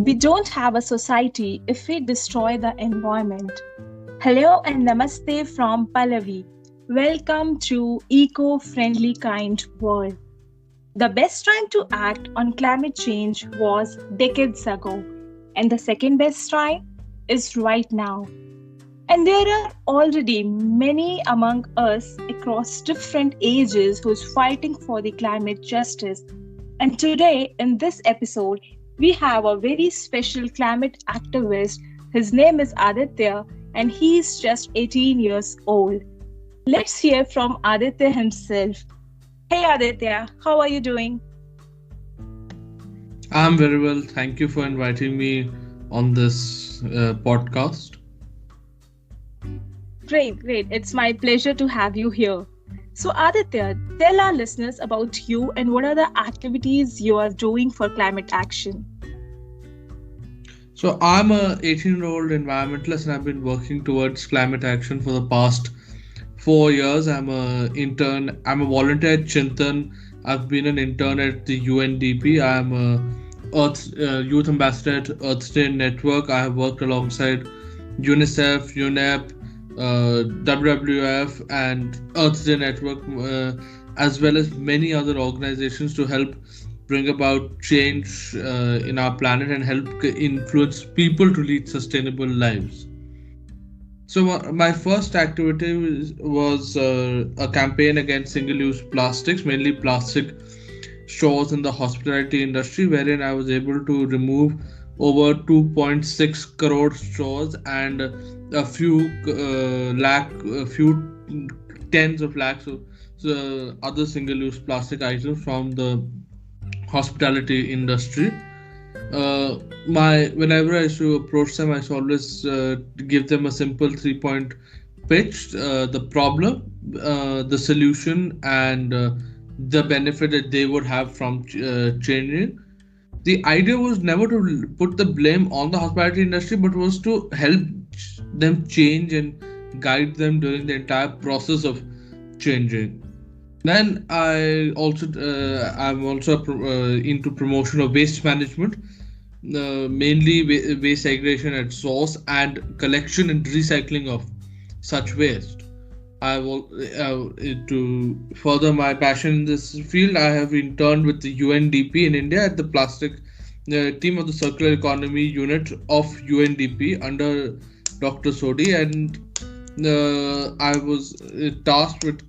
We don't have a society if we destroy the environment. Hello and namaste from Pallavi. Welcome to Eco-Friendly Kind World. The best time to act on climate change was decades ago, and the second best time is right now. And there are already many among us across different ages who's fighting for the climate justice. And today, in this episode, we have a very special climate activist. His name is Aditya, and he's just 18 years old. Let's hear from Aditya himself. Hey Aditya, how are you doing? I'm very well. Thank you for inviting me on this podcast. Great. It's my pleasure to have you here. So, Aditya, tell our listeners about you and what are the activities you are doing for climate action. So, I'm a 18-year-old environmentalist and I've been working towards climate action for the past 4 years. I'm a volunteer at Chintan. I've been an intern at the UNDP. I'm a youth ambassador at Earth Day Network. I have worked alongside UNICEF, UNEP, WWF and Earth Day Network, as well as many other organizations to help bring about change in our planet and help influence people to lead sustainable lives. So my first activity was a campaign against single-use plastics, mainly plastic straws in the hospitality industry, wherein I was able to remove over 2.6 crore straws and a few tens of lakhs of other single-use plastic items from the hospitality industry. Whenever I used to approach them, I used to always give them a simple 3-point pitch: the problem, the solution, and the benefit that they would have from changing. The idea was never to put the blame on the hospitality industry, but was to help them change and guide them during the entire process of changing. Then I'm also into promotion of waste management, mainly waste segregation at source and collection and recycling of such waste. To further my passion in this field, I have interned with the UNDP in India at the plastic team of the circular economy unit of UNDP under Dr. Sodi, and I was tasked with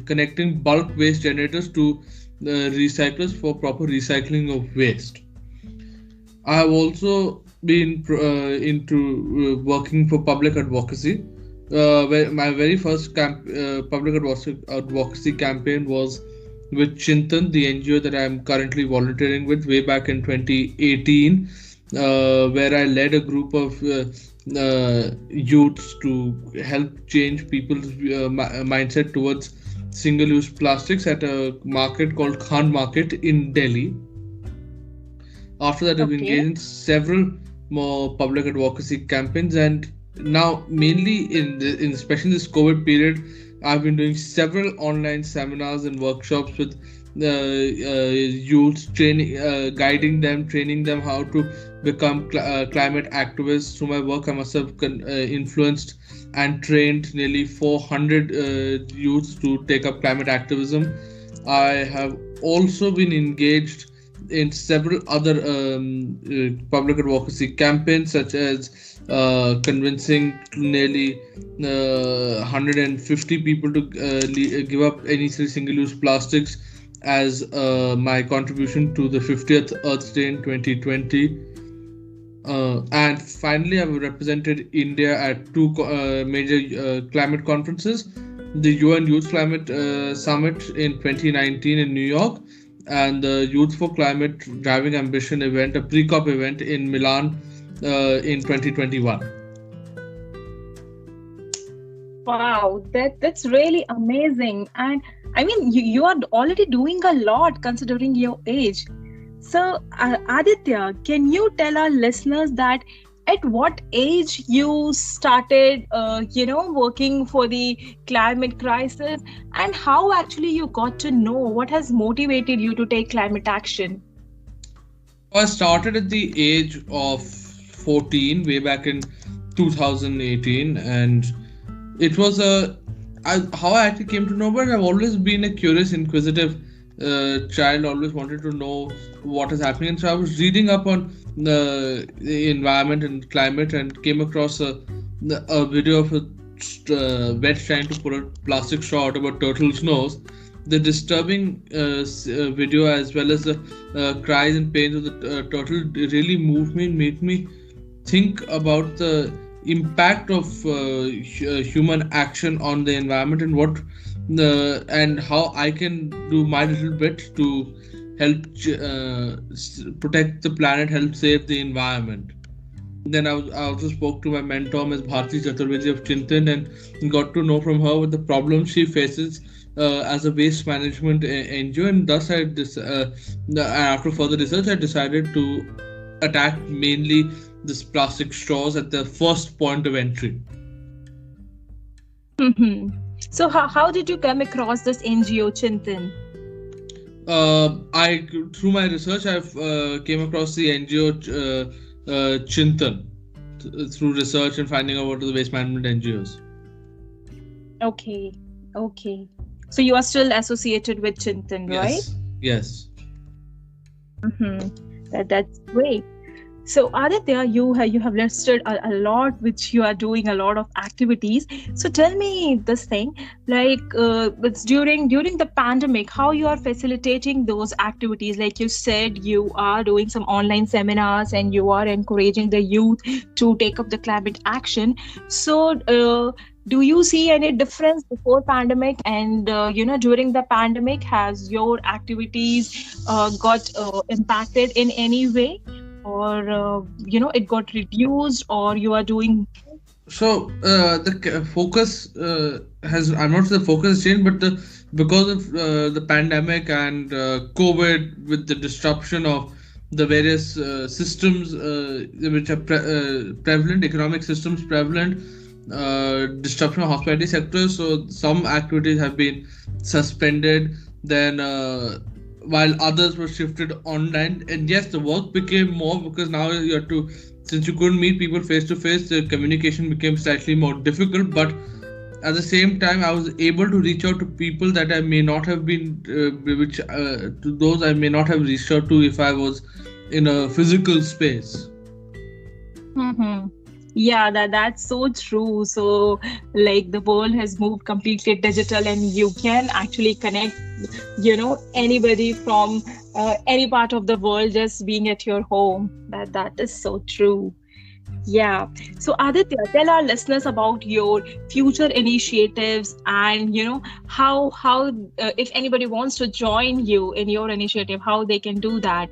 connecting bulk waste generators to recyclers for proper recycling of waste. I have also been into working for public advocacy. Where my very first public advocacy campaign was with Chintan, the NGO that I am currently volunteering with, way back in 2018, where I led a group of youths to help change people's mindset towards single-use plastics at a market called Khan Market in Delhi. After that, I've engaged in several more public advocacy campaigns, and now mainly especially this COVID period, I've been doing several online seminars and workshops with youth, guiding them, training them how to become climate activists. Through my work, I must have influenced and trained nearly 400 youths to take up climate activism. I have also been engaged in several other public advocacy campaigns, such as convincing nearly 150 people to give up any single-use plastics as my contribution to the 50th Earth Day in 2020. And finally, I've represented India at two major climate conferences: the UN Youth Climate Summit in 2019 in New York, and the Youth for Climate Driving Ambition event, a pre-COP event in Milan in 2021. Wow, that's really amazing. And I mean, you are already doing a lot considering your age. So, Aditya, can you tell our listeners that at what age you started, working for the climate crisis, and how actually you got to know what has motivated you to take climate action? I started at the age of 14, way back in 2018, and it was how I actually came to know. But I've always been a curious, inquisitive child. Always wanted to know what is happening, and so I was reading up on the environment and climate, and came across a video of a vet trying to pull a plastic straw out of a turtle's nose. The disturbing video, as well as the cries and pains of the turtle, really moved me and made me think about the impact of human action on the environment, and what and how I can do my little bit to help protect the planet, help save the environment. Then I also spoke to my mentor, Ms. Bharti Chaturvedi of Chintan, and got to know from her what the problems she faces as a waste management NGO, and thus after further research, I decided to attack mainly this plastic straws at the first point of entry. So how did you come across this NGO, Chintan? I through my research, I've came across the NGO Chintan through research and finding out what are the waste management NGOs. Okay. So you are still associated with Chintan, right? Yes. That's great. So Aditya, you have listed a lot, which you are doing a lot of activities. So tell me this thing, like it's during the pandemic, how you are facilitating those activities. Like you said, you are doing some online seminars and you are encouraging the youth to take up the climate action. So do you see any difference before pandemic and during the pandemic? Has your activities got impacted in any way, or it got reduced, or you are doing? So the focus has, I'm not sure the focus has changed, but because of the pandemic and COVID, with the disruption of the various systems which are prevalent, economic systems prevalent, disruption of hospitality sector, so some activities have been suspended. Then while others were shifted online, and yes, the work became more, because now you have to, since you couldn't meet people face to face, the communication became slightly more difficult. But at the same time, I was able to reach out to people that I may not have been to those I may not have reached out to if I was in a physical space. Yeah, that's so true. So like the world has moved completely digital, and you can actually connect anybody from any part of the world just being at your home. That is so true. Yeah. So Aditya, tell our listeners about your future initiatives, and how if anybody wants to join you in your initiative, how they can do that.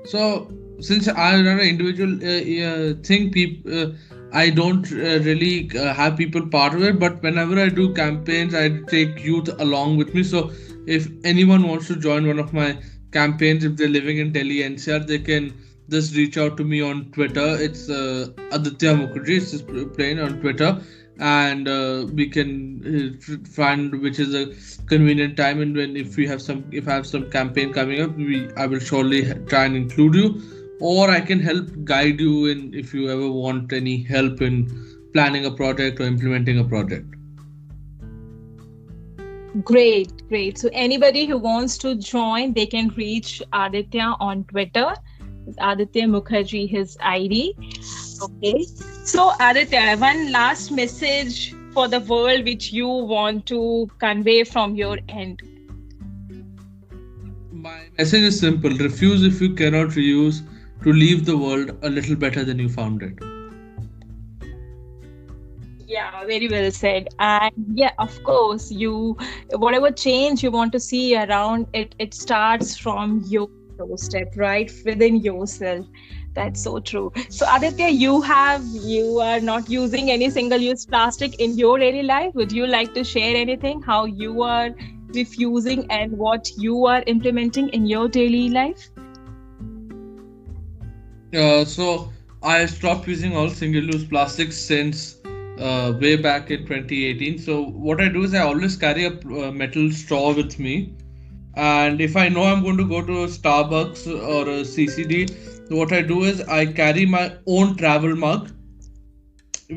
So since I run an individual thing, I don't really have people part of it, but whenever I do campaigns, I take youth along with me. So if anyone wants to join one of my campaigns, if they're living in Delhi NCR, they can just reach out to me on Twitter. It's Aditya Mukarji, it's just plain on Twitter, and we can find which is a convenient time, and if I have some campaign coming up, I will surely try and include you, or I can help guide you in if you ever want any help in planning a project or implementing a project. Great. So anybody who wants to join, they can reach Aditya on Twitter. Aditya Mukarji, his ID. Okay. So Aditya, one last message for the world which you want to convey from your end. My message is simple: refuse if you cannot reuse, to leave the world a little better than you found it. Yeah, very well said. And yeah, of course, whatever change you want to see around it, it starts from your doorstep, right? Within yourself. That's so true. So Aditya, you are not using any single-use plastic in your daily life. Would you like to share anything, how you are refusing and what you are implementing in your daily life? So I stopped using all single-use plastics since way back in 2018. So what I do is I always carry a metal straw with me. And if I know I'm going to go to a Starbucks or a CCD, what I do is I carry my own travel mug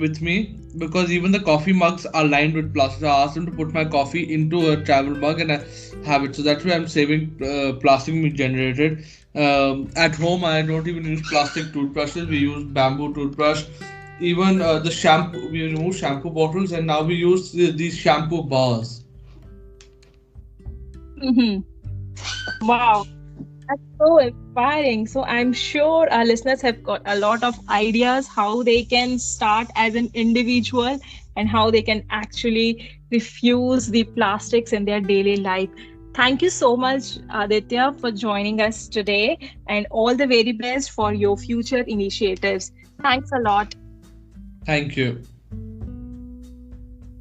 with me, because even the coffee mugs are lined with plastic. I ask them to put my coffee into a travel mug and I have it. So that way I'm saving plastic being generated. At home, I don't even use plastic toothbrushes. We use bamboo toothbrush. Even the shampoo, we remove shampoo bottles and now we use these shampoo bars. Mhm. Wow, that's so inspiring. So I'm sure our listeners have got a lot of ideas how they can start as an individual and how they can actually refuse the plastics in their daily life. Thank you so much, Aditya, for joining us today, and all the very best for your future initiatives. Thanks a lot. Thank you.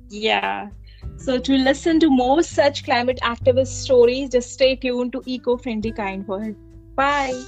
Yeah. So to listen to more such climate activist stories, just stay tuned to Eco Friendly Kind World. Bye.